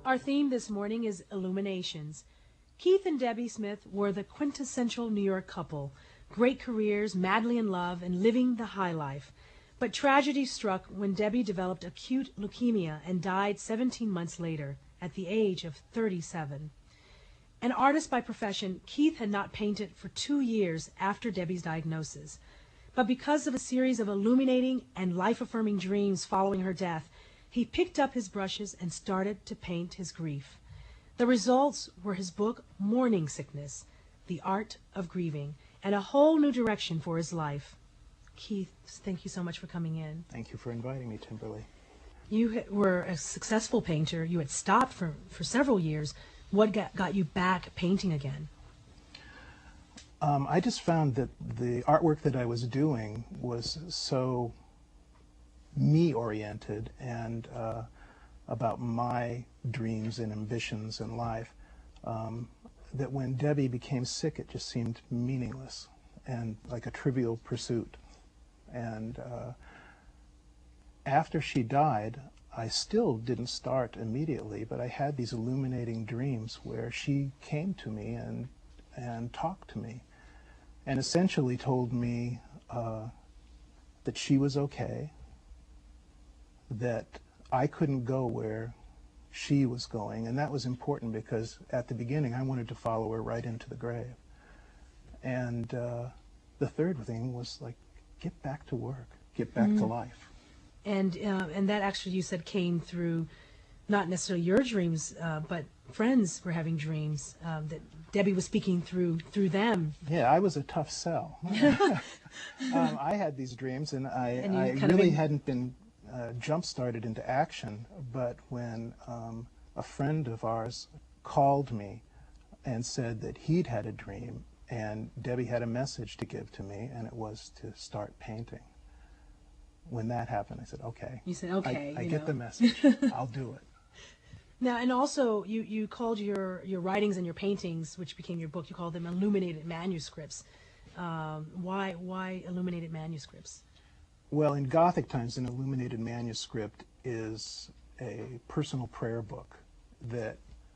Our theme this morning is Illuminations. Keith and Debbie Smith were the quintessential New York couple, great careers, madly in love, and living the high life. But tragedy struck when Debbie developed acute leukemia and died 17 months later, at the age of 37. An artist by profession, Keith had not painted for 2 years after Debbie's diagnosis. But because of a series of illuminating and life-affirming dreams following her death, he picked up his brushes and started to paint his grief. The results were his book, Mourning, The Art of Grieving, and a whole new direction for his life. Keith, thank you so much for coming in. Thank you for inviting me, Kimberly. You were a successful painter. You had stopped for several years. What got you back painting again? I just found that the artwork that I was doing was so me-oriented and about my dreams and ambitions in life that when Debbie became sick, it just seemed meaningless and like a trivial pursuit. And after she died, I still didn't start immediately, but I had these illuminating dreams where she came to me and talked to me and essentially told me that she was okay, that I couldn't go where she was going, and that was important because at the beginning I wanted to follow her right into the grave. And the third thing was like, get back to work, get back to life. And that actually, you said, came through not necessarily your dreams, but friends were having dreams that Debbie was speaking through them. Yeah, I was a tough sell. I had these dreams, and I really hadn't been jump-started into action, but when a friend of ours called me and said that he'd had a dream, and Debbie had a message to give to me, and it was to start painting. When that happened, I said, okay. You said, okay. I get the message. I'll do it. Now, and also, you called your writings and your paintings, which became your book, you called them illuminated manuscripts. Why illuminated manuscripts? Well, in Gothic times, an illuminated manuscript is a personal prayer book that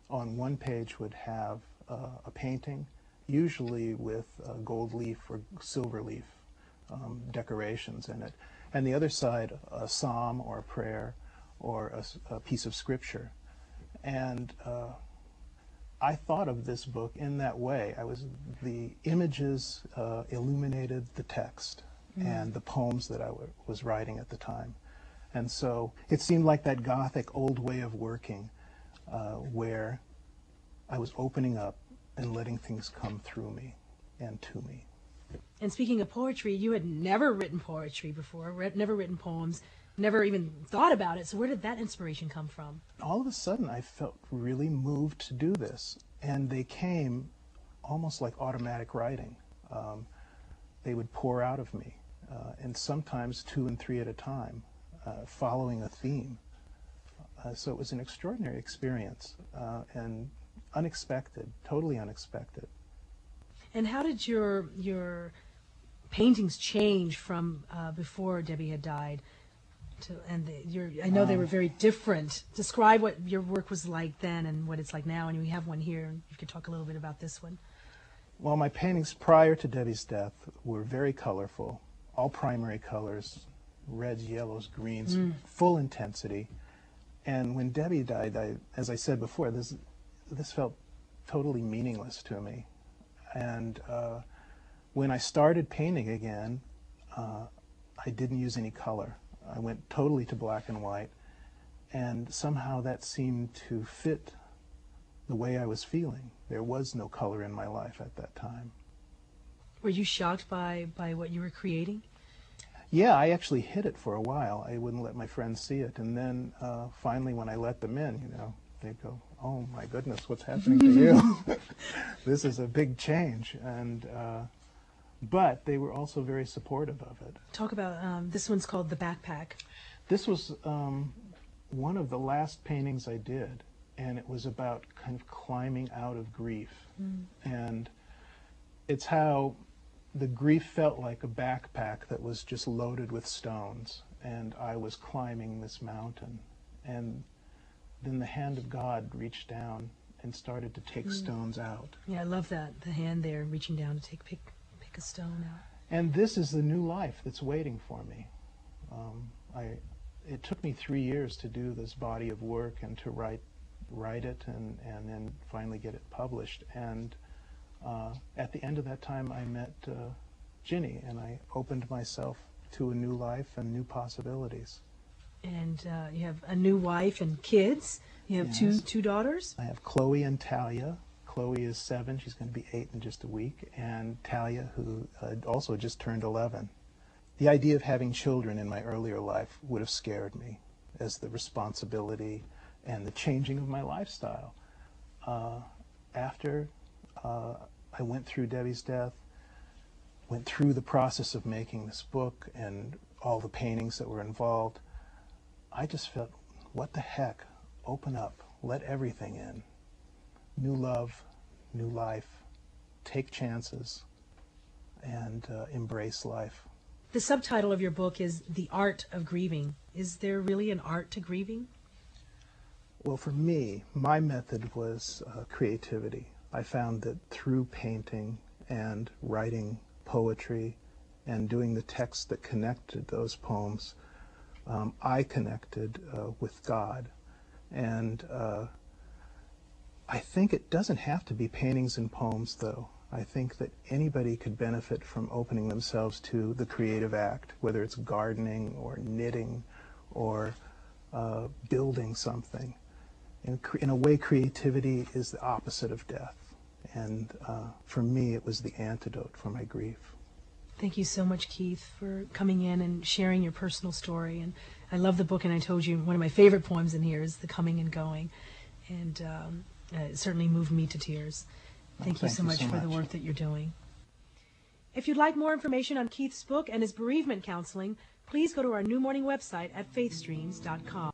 on one page would have a painting, usually with gold leaf or silver leaf decorations in it, and the other side a psalm or a prayer or a piece of scripture. And I thought of this book in that way. The images illuminated the text and the poems that I was writing at the time. And so it seemed like that Gothic old way of working where I was opening up and letting things come through me and to me. And speaking of poetry, you had never written poetry before, never written poems, never even thought about it. So where did that inspiration come from? All of a sudden, I felt really moved to do this. And they came almost like automatic writing. They would pour out of me, and sometimes 2 and 3 at a time, following a theme. So it was an extraordinary experience and unexpected, totally unexpected. And how did your paintings change from before Debbie had died? I know they were very different. Describe what your work was like then and what it's like now. And we have one here. And you could talk a little bit about this one. Well, my paintings prior to Debbie's death were very colorful, all primary colors, reds, yellows, greens, full intensity. And when Debbie died, as I said before, this felt totally meaningless to me. And when I started painting again, I didn't use any color. I went totally to black and white, and somehow that seemed to fit the way I was feeling. There was no color in my life at that time. Were you shocked by what you were creating? Yeah, I actually hid it for a while. I wouldn't let my friends see it, and then finally when I let them in, they'd go, "Oh my goodness, what's happening to you? This is a big change." And but they were also very supportive of it. Talk about, this one's called The Backpack. This was one of the last paintings I did, and it was about kind of climbing out of grief. And it's how the grief felt like a backpack that was just loaded with stones, and I was climbing this mountain. And then the hand of God reached down and started to take stones out. Yeah, I love that, the hand there reaching down to pick a stone out. And this is the new life that's waiting for me. It took me 3 years to do this body of work and to write it and then finally get it published. And at the end of that time, I met Ginny, and I opened myself to a new life and new possibilities. And you have a new wife and kids. You have two daughters? I have Chloe and Talia. Chloe is 7. She's going to be 8 in just a week. And Talia, who also just turned 11. The idea of having children in my earlier life would have scared me, as the responsibility and the changing of my lifestyle. After I went through Debbie's death, went through the process of making this book and all the paintings that were involved, I just felt, what the heck, open up, let everything in. New love, new life, take chances, and embrace life. The subtitle of your book is The Art of Grieving. Is there really an art to grieving? Well, for me, my method was creativity. I found that through painting and writing poetry and doing the text that connected those poems, I connected with God. And I think it doesn't have to be paintings and poems, though. I think that anybody could benefit from opening themselves to the creative act, whether it's gardening or knitting or building something. In a way, creativity is the opposite of death. And for me, it was the antidote for my grief. Thank you so much, Keith, for coming in and sharing your personal story. And I love the book, and I told you one of my favorite poems in here is The Coming and Going. And it certainly moved me to tears. Thank you so much for the work that you're doing. If you'd like more information on Keith's book and his bereavement counseling, please go to our New Morning website at faithstreams.com.